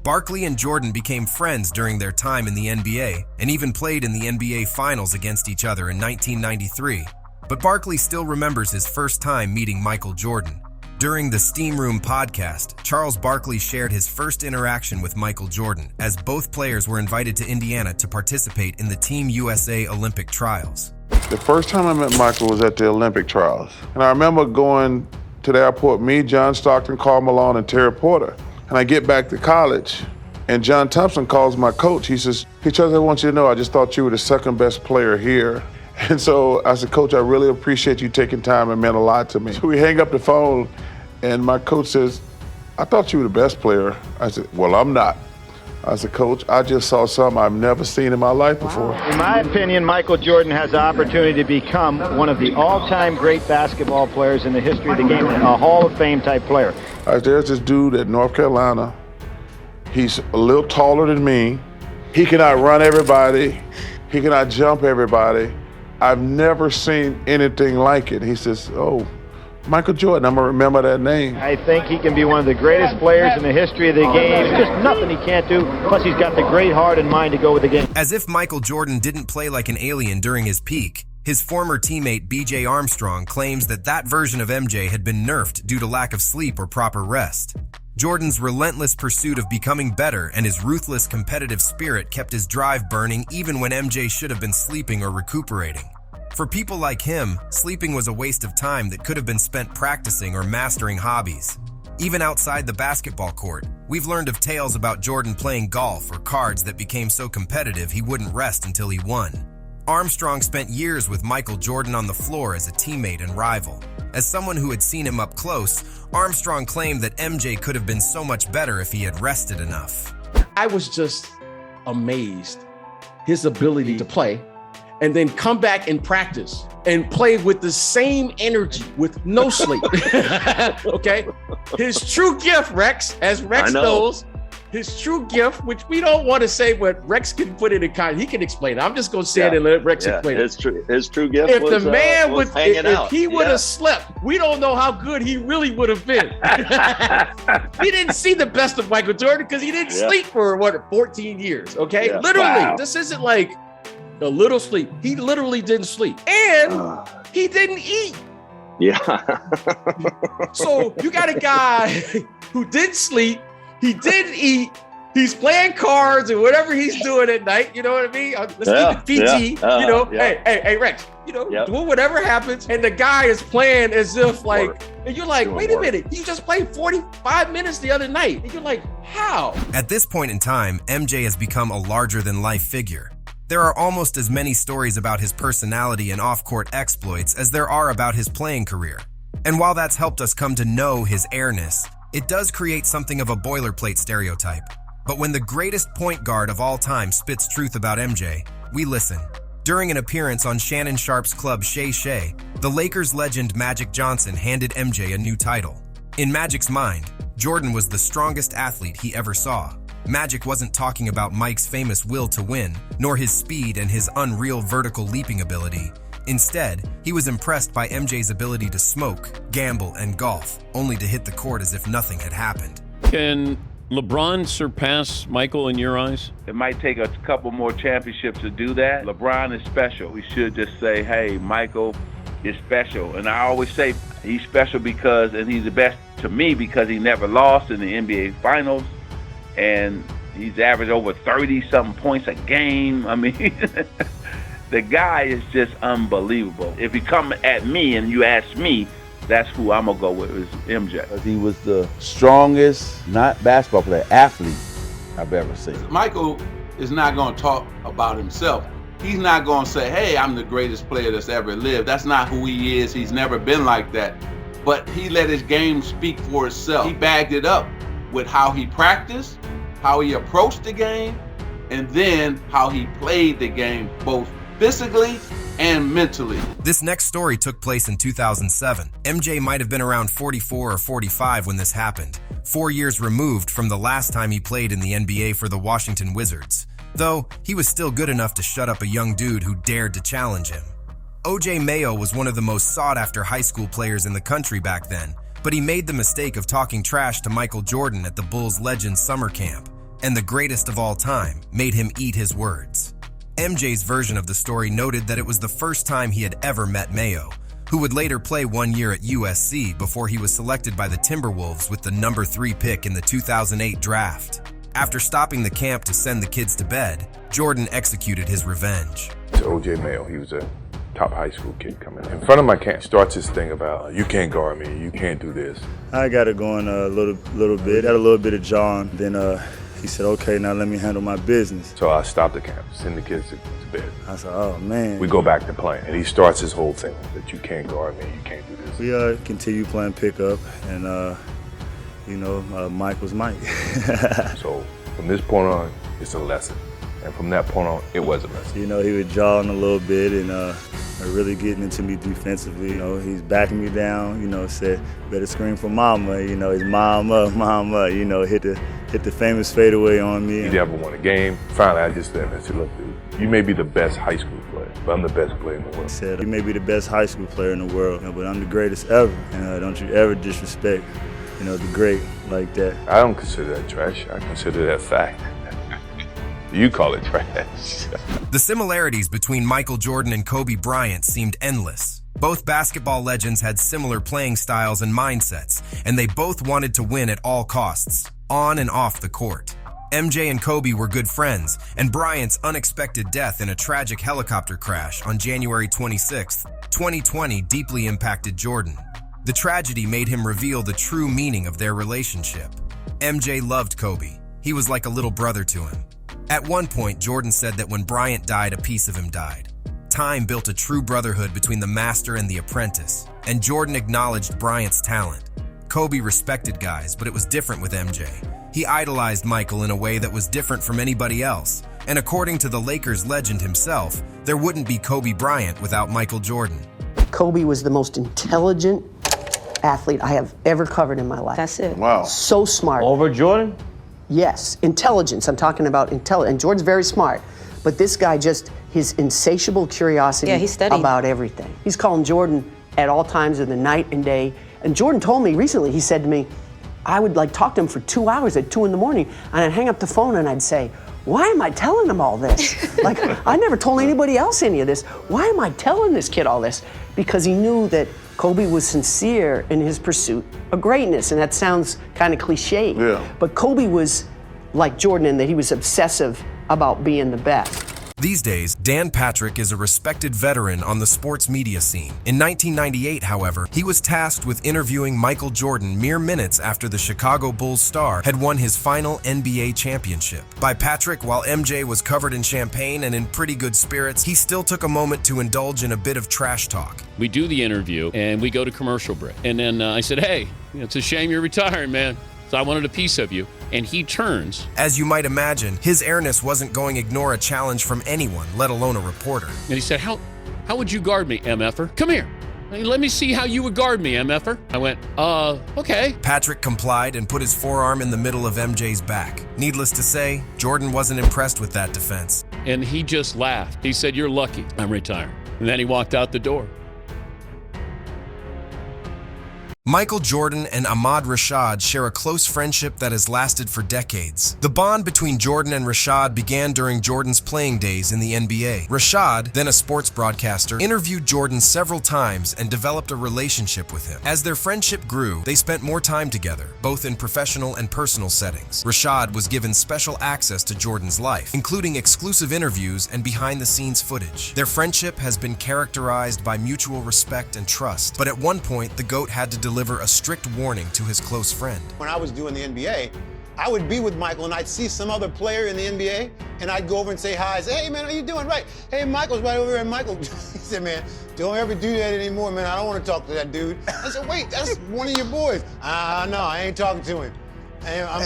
Barkley and Jordan became friends during their time in the NBA and even played in the NBA Finals against each other in 1993. But Barkley still remembers his first time meeting Michael Jordan. During the Steam Room podcast, Charles Barkley shared his first interaction with Michael Jordan as both players were invited to Indiana to participate in the Team USA Olympic trials. The first time I met Michael was at the Olympic trials. And I remember going to the airport, me, John Stockton, Karl Malone, and Terry Porter. And I get back to college, and John Thompson calls my coach. He says, "Hey, Charles, I want you to know, I just thought you were the second best player here." And so I said, "Coach, I really appreciate you taking time. It meant a lot to me." So we hang up the phone, and my coach says, "I thought you were the best player." I said, "Well, I'm not." I said, Coach, I just saw something I've never seen in my life before. In my opinion, Michael Jordan has the opportunity to become one of the all-time great basketball players in the history of the game, a Hall of Fame type player. There's this dude at North Carolina. He's a little taller than me. He can outrun everybody. He can outjump everybody. I've never seen anything like it. He says, oh, Michael Jordan, I'm gonna remember that name. I think he can be one of the greatest players in the history of the game. There's just nothing he can't do, plus he's got the great heart and mind to go with the game. As if Michael Jordan didn't play like an alien during his peak, his former teammate B.J. Armstrong claims that that version of MJ had been nerfed due to lack of sleep or proper rest. Jordan's relentless pursuit of becoming better and his ruthless competitive spirit kept his drive burning even when MJ should have been sleeping or recuperating. For people like him, sleeping was a waste of time that could have been spent practicing or mastering hobbies. Even outside the basketball court, we've learned of tales about Jordan playing golf or cards that became so competitive he wouldn't rest until he won. Armstrong spent years with Michael Jordan on the floor as a teammate and rival. As someone who had seen him up close, Armstrong claimed that MJ could have been so much better if he had rested enough. I was just amazed his ability to play and then come back and practice and play with the same energy with no sleep. Okay? His true gift, Rex, as Rex knows, his true gift, which we don't want to say what Rex can put it in context. He can explain it. I'm just going to say it and let Rex explain it. His true gift if was, the man was hanging out. If he would have slept, we don't know how good he really would have been. We didn't see the best of Michael Jordan because he didn't sleep for, 14 years, okay? Yeah. Literally. Wow. This isn't like a little sleep. He literally didn't sleep. And he didn't eat. Yeah. So you got a guy who didn't sleep, he didn't eat, he's playing cards and whatever he's doing at night, you know what I mean? Let's keep it PG, hey, Rex, doing whatever happens, and the guy is playing as if and you're like, wait a minute, you just played 45 minutes the other night. And you're like, how? At this point in time, MJ has become a larger-than-life figure. There are almost as many stories about his personality and off-court exploits as there are about his playing career. And while that's helped us come to know his airness, it does create something of a boilerplate stereotype. But when the greatest point guard of all time spits truth about MJ, we listen. During an appearance on Shannon Sharpe's club Shay Shay, the Lakers legend Magic Johnson handed MJ a new title. In Magic's mind, Jordan was the strongest athlete he ever saw. Magic wasn't talking about Mike's famous will to win, nor his speed and his unreal vertical leaping ability. Instead, he was impressed by MJ's ability to smoke, gamble, and golf, only to hit the court as if nothing had happened. Can LeBron surpass Michael in your eyes? It might take a couple more championships to do that. LeBron is special. We should just say, hey, Michael is special. And I always say he's special because, and he's the best to me because he never lost in the NBA Finals. And he's averaged over 30-something points a game. I mean, the guy is just unbelievable. If you come at me and you ask me, that's who I'm going to go with, is MJ. He was the strongest, not basketball player, athlete I've ever seen. Michael is not going to talk about himself. He's not going to say, hey, I'm the greatest player that's ever lived. That's not who he is. He's never been like that. But he let his game speak for itself. He bagged it up with how he practiced, how he approached the game, and then how he played the game, both physically and mentally. This next story took place in 2007. MJ might have been around 44 or 45 when this happened, 4 years removed from the last time he played in the NBA for the Washington Wizards. Though, he was still good enough to shut up a young dude who dared to challenge him. OJ Mayo was one of the most sought-after high school players in the country back then, but he made the mistake of talking trash to Michael Jordan at the Bulls Legends summer camp, and the greatest of all time made him eat his words. MJ's version of the story noted that it was the first time he had ever met Mayo, who would later play 1 year at USC before he was selected by the Timberwolves with the number 3 pick in the 2008 draft. After stopping the camp to send the kids to bed, Jordan executed his revenge. It's OJ Mayo. He was a top high school kid coming in front of my camp. Starts this thing about, you can't guard me, you can't do this. I got it going a little bit, had a little bit of John. Then he said, okay, now let me handle my business. So I stopped the camp, send the kids to bed. I said, oh man. We go back to playing, and he starts his whole thing that you can't guard me, you can't do this. We continue playing pickup, and Mike was Mike. So From this point on, it's a lesson. And from that point on, it was a lesson. You know, he was jawing a little bit and really getting into me defensively. You know, he's backing me down, you know, said, better scream for mama. You know, his mama, you know, hit the famous fadeaway on me. You never won a game. Finally, I just said, look, dude, you may be the best high school player, but I'm the best player in the world. He said, you may be the best high school player in the world, you know, but I'm the greatest ever. And don't you ever disrespect, you know, the great like that. I don't consider that trash. I consider that fact. You call it trash. The similarities between Michael Jordan and Kobe Bryant seemed endless. Both basketball legends had similar playing styles and mindsets, and they both wanted to win at all costs, on and off the court. MJ and Kobe were good friends, and Bryant's unexpected death in a tragic helicopter crash on January 26, 2020 deeply impacted Jordan. The tragedy made him reveal the true meaning of their relationship. MJ loved Kobe. He was like a little brother to him. At one point, Jordan said that when Bryant died, a piece of him died. Time built a true brotherhood between the master and the apprentice, and Jordan acknowledged Bryant's talent. Kobe respected guys, but it was different with MJ. He idolized Michael in a way that was different from anybody else, and according to the Lakers legend himself, there wouldn't be Kobe Bryant without Michael Jordan. Kobe was the most intelligent athlete I have ever covered in my life. That's it. Wow. So smart. Over Jordan? Yes, intelligence. I'm talking about intelligence. And Jordan's very smart, but this guy just, his insatiable curiosity about everything. He's calling Jordan at all times of the night and day. And Jordan told me recently, he said to me, I would like talk to him for 2 hours at 2 in the morning, and I'd hang up the phone and I'd say, why am I telling him all this? Like, I never told anybody else any of this. Why am I telling this kid all this? Because he knew that Kobe was sincere in his pursuit of greatness, and that sounds kind of cliche. Yeah. But Kobe was like Jordan in that he was obsessive about being the best. These days, Dan Patrick is a respected veteran on the sports media scene. In 1998, however, he was tasked with interviewing Michael Jordan mere minutes after the Chicago Bulls star had won his final NBA championship. By Patrick, while MJ was covered in champagne and in pretty good spirits, he still took a moment to indulge in a bit of trash talk. We do the interview and we go to commercial break. And then I said, hey, it's a shame you're retiring, man. So I wanted a piece of you. And he turns. As you might imagine, his airness wasn't going to ignore a challenge from anyone, let alone a reporter. And he said, how would you guard me, MFer? Come here. Let me see how you would guard me, MFer. I went, okay. Patrick complied and put his forearm in the middle of MJ's back. Needless to say, Jordan wasn't impressed with that defense. And he just laughed. He said, you're lucky I'm retiring. And then he walked out the door. Michael Jordan and Ahmad Rashad share a close friendship that has lasted for decades. The bond between Jordan and Rashad began during Jordan's playing days in the NBA. Rashad, then a sports broadcaster, interviewed Jordan several times and developed a relationship with him. As their friendship grew, they spent more time together, both in professional and personal settings. Rashad was given special access to Jordan's life, including exclusive interviews and behind-the-scenes footage. Their friendship has been characterized by mutual respect and trust, but at one point, the GOAT had to deliver a strict warning to his close friend. When I was doing the NBA, I would be with Michael and I'd see some other player in the NBA and I'd go over and say hi. I'd say, hey man, how you doing? Right. Hey, Michael's right over there. And Michael, he said, man, don't ever do that anymore, man. I don't want to talk to that dude. I said, wait, that's one of your boys. No, I ain't talking to him.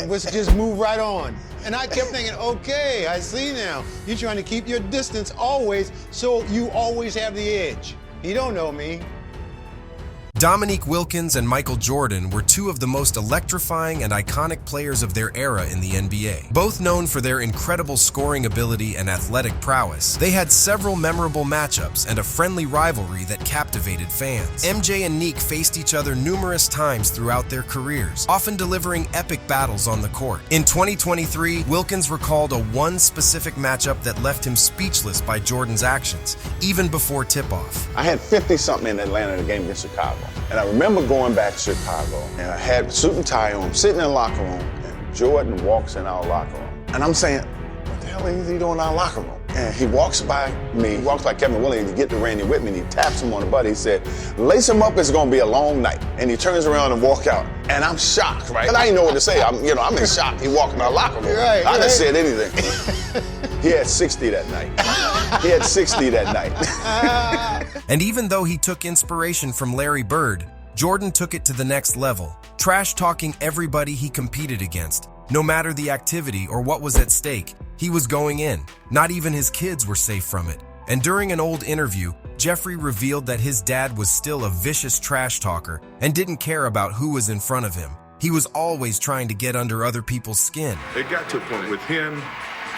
Let's just move right on. And I kept thinking, okay, I see now. You're trying to keep your distance always, so you always have the edge. You don't know me. Dominique Wilkins and Michael Jordan were two of the most electrifying and iconic players of their era in the NBA. Both known for their incredible scoring ability and athletic prowess, they had several memorable matchups and a friendly rivalry that captivated fans. MJ and Nique faced each other numerous times throughout their careers, often delivering epic battles on the court. In 2023, Wilkins recalled a one specific matchup that left him speechless by Jordan's actions, even before tip-off. I had 50-something in Atlanta in the game against Chicago. And I remember going back to Chicago, and I had a suit and tie on, sitting in the locker room, and Jordan walks in our locker room. And I'm saying, what the hell is he doing in our locker room? And he walks by me, he walks like Kevin Williams, he get to Randy Whitman, he taps him on the butt, he said, lace him up, it's gonna be a long night. And he turns around and walk out. And I'm shocked, right? And I didn't know what to say, I'm in shock. He walked in our locker room. Right, I didn't say anything. He had 60 that night. He had 60 that night. And even though he took inspiration from Larry Bird, Jordan took it to the next level, trash-talking everybody he competed against, No matter the activity or what was at stake, he was going in. Not even his kids were safe from it. And during an old interview, Jeffrey revealed that his dad was still a vicious trash talker and didn't care about who was in front of him. He was always trying to get under other people's skin. It got to a point with him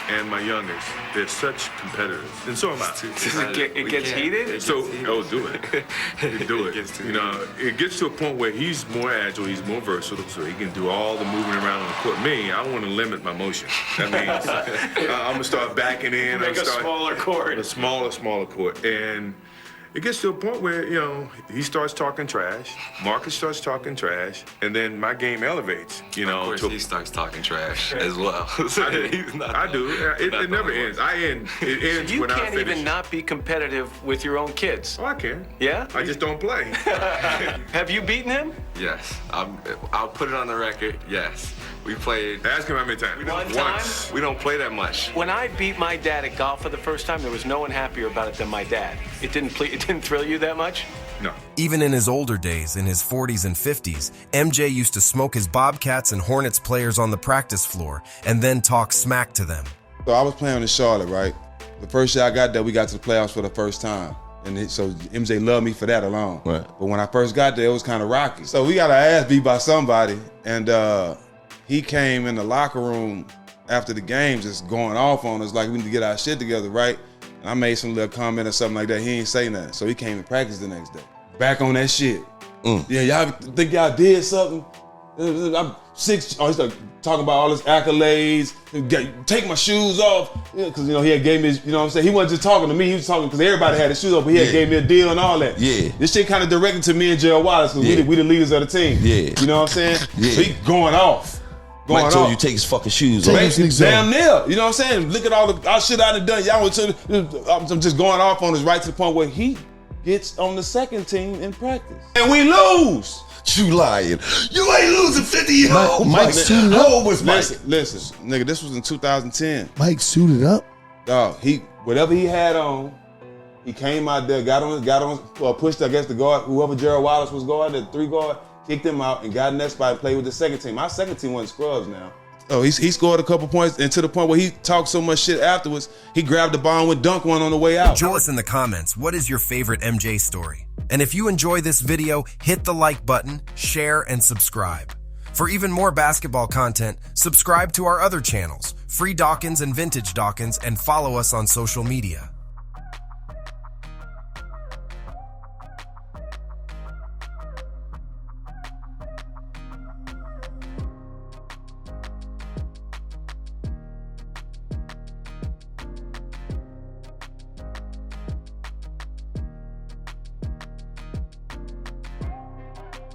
and my youngest, they're such competitors, and so am I. It gets heated? So, do it. Do it. It gets to a point where he's more agile, he's more versatile, so he can do all the moving around on the court. Me, I want to limit my motion. That means I'm gonna start backing in. Make a smaller court. A smaller court, and it gets to a point where, he starts talking trash, Marcus starts talking trash, and then my game elevates, Of course, he starts talking trash as well. I do. It never ends. It ends You when I can't finish. even not be competitive with your own kids. Oh, I can. Yeah? I just don't play. Have you beaten him? Yes. I'll put it on the record. Yes. We played. Ask him how many times. Once. We don't play that much. When I beat my dad at golf for the first time, there was no one happier about it than my dad. It didn't thrill you that much? No. Even in his older days, in his 40s and 50s, MJ used to smoke his Bobcats and Hornets players on the practice floor and then talk smack to them. So I was playing in Charlotte, right? The first year I got there, we got to the playoffs for the first time. So MJ loved me for that alone. Right. But when I first got there, it was kind of rocky. So we got our ass beat by somebody, and he came in the locker room after the game just going off on us like we need to get our shit together, right? And I made some little comment or something like that. He ain't say nothing. So he came to practice the next day. Back on that shit. Yeah, y'all think y'all did something? I'm 6. Oh, he started talking about all his accolades. Take my shoes off. Because, he had gave me his, what I'm saying? He wasn't just talking to me. He was talking because everybody had his shoes off, but he had gave me a deal and all that. Yeah. This shit kind of directed to me and Gerald Wallace because we the leaders of the team. Yeah. You know what I'm saying? Yeah. So he going off. Mike told you take his fucking shoes off. Damn near. You know what I'm saying? Look at all the shit I done done. I'm just going off on us right to the point where he gets on the second team in practice. And we lose. You lying. You ain't losing 50 years old. Mike suited up. How old was Mike? Listen, nigga, this was in 2010. Mike suited up? Dog, whatever he had on, he came out there, got on, pushed against the guard, whoever Gerald Wallace was guarding, the 3 guard, kicked him out and got in that spot and played with the second team. Our second team wasn't scrubs now. Oh, he scored a couple points, and to the point where he talked so much shit afterwards, he grabbed the ball and went dunk one on the way out. Tell us in the comments, what is your favorite MJ story? And if you enjoy this video, hit the like button, share, and subscribe. For even more basketball content, subscribe to our other channels, Free Dawkins and Vintage Dawkins, and follow us on social media.